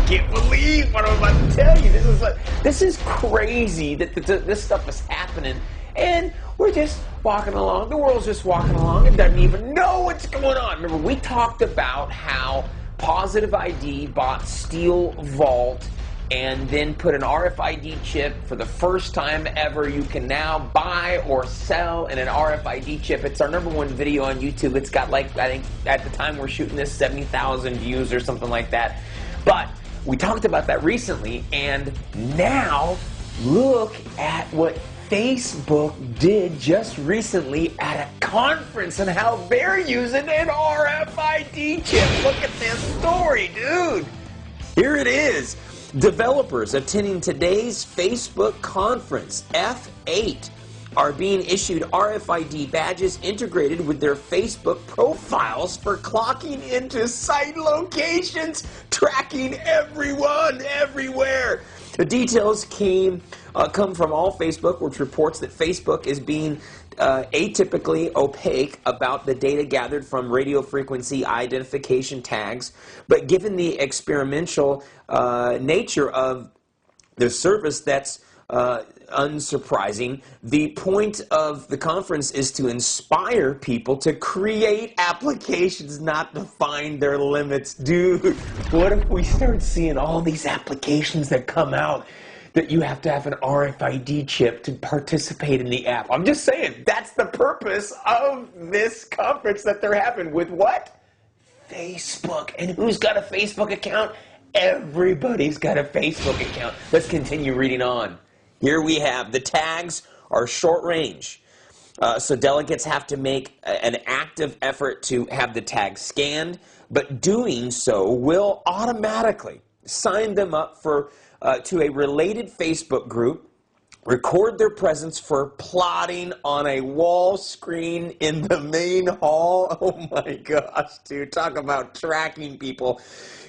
can't believe what I'm about to tell you. This is crazy that this stuff is happening, and we're just walking along. The world's just walking along and doesn't even know what's going on. Remember, we talked about how Positive ID bought Steel Vault and then put an RFID chip. For the first time ever, you can now buy or sell in an RFID chip. It's our #1 video on YouTube. It's got, like, I think at the time we're shooting this, 70,000 views or something like that. But we talked about that recently, and now look at what Facebook did just recently at a conference and how they're using an RFID chip. Look at this story, dude. Here it is. Developers attending today's Facebook conference, F8, are being issued RFID badges integrated with their Facebook profiles for clocking into site locations, tracking everyone, everywhere. The details come from All Facebook, which reports that Facebook is being atypically opaque about the data gathered from radio frequency identification tags. But given the experimental nature of the service, that's unsurprising. The point of the conference is to inspire people to create applications, not to find their limits. Dude, what if we start seeing all these applications that come out that you have to have an RFID chip to participate in the app? I'm just saying, that's the purpose of this conference that they're having with what? Facebook. And who's got a Facebook account? Everybody's got a Facebook account. Let's continue reading on. Here we have the tags are short range. So delegates have to make an active effort to have the tag scanned, but doing so will automatically sign them up for to a related Facebook group, record their presence for plotting on a wall screen in the main hall. Oh my gosh, dude, talk about tracking people.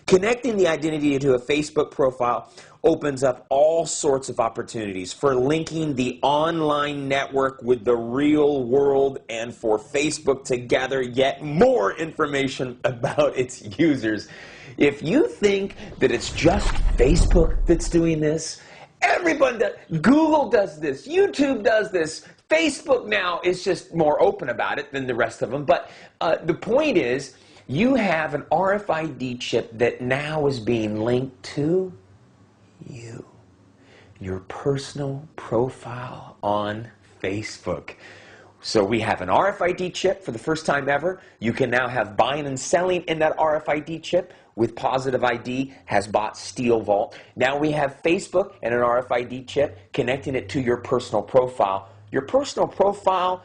Connecting the identity to a Facebook profile opens up all sorts of opportunities for linking the online network with the real world and for Facebook to gather yet more information about its users. If you think that it's just Facebook that's doing this, everyone does. Google does this. YouTube does this. Facebook now is just more open about it than the rest of them. But the point is, you have an RFID chip that now is being linked to you, your personal profile on Facebook. So we have an RFID chip for the first time ever. You can now have buying and selling in that RFID chip with Positive ID, has bought Steel Vault. Now we have Facebook and an RFID chip connecting it to your personal profile. Your personal profile,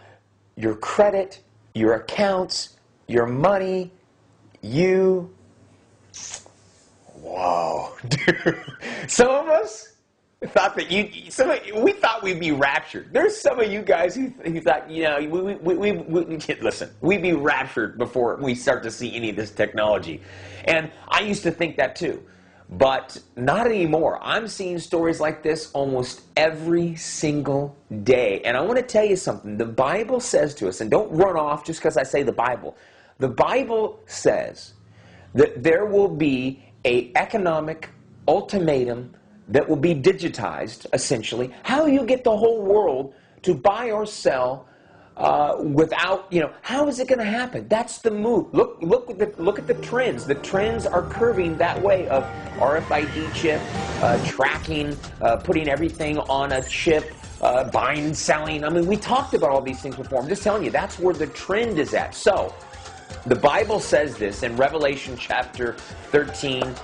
your credit, your accounts, your money, you. Whoa, dude. Some of us thought that we thought we'd be raptured. There's some of you guys who thought, you know, listen, we'd be raptured before we start to see any of this technology. And I used to think that too, but not anymore. I'm seeing stories like this almost every single day. And I want to tell you something. The Bible says to us, and don't run off just because I say the Bible. The Bible says that there will be an economic ultimatum that will be digitized, essentially. How you get the whole world to buy or sell without, you know, how is it going to happen? That's the move. Look at the trends. The trends are curving that way of RFID chip, tracking, putting everything on a chip, buying and selling. I mean, we talked about all these things before. I'm just telling you, that's where the trend is at. So, the Bible says this in Revelation chapter 13,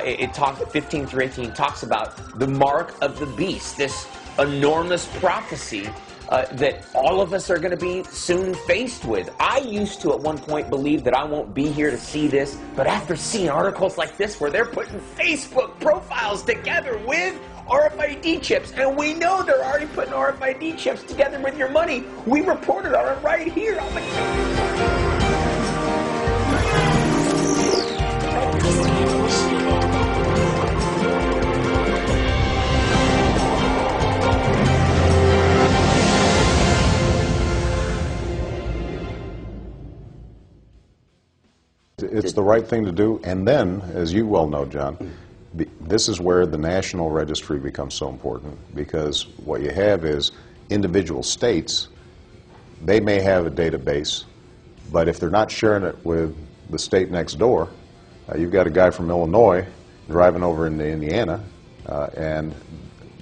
it talks 15 through 18, talks about the mark of the beast, this enormous prophecy that all of us are going to be soon faced with. I used to at one point believe that I won't be here to see this, but after seeing articles like this where they're putting Facebook profiles together with RFID chips, and we know they're already putting RFID chips together with your money. We reported on it right here on the It's the right thing to do, and then, as you well know, John, This is where the national registry becomes so important, because what you have is individual states, they may have a database, but if they're not sharing it with the state next door, you've got a guy from Illinois driving over into Indiana, and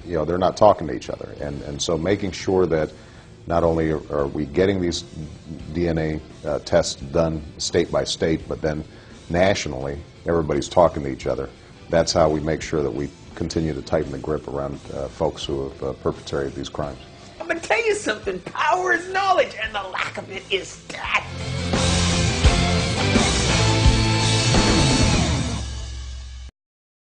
they're not talking to each other. And so making sure that not only are we getting these DNA tests done state by state, but then nationally, everybody's talking to each other. That's how we make sure that we continue to tighten the grip around folks who have perpetrated these crimes. I'm going to tell you something. Power is knowledge, and the lack of it is death.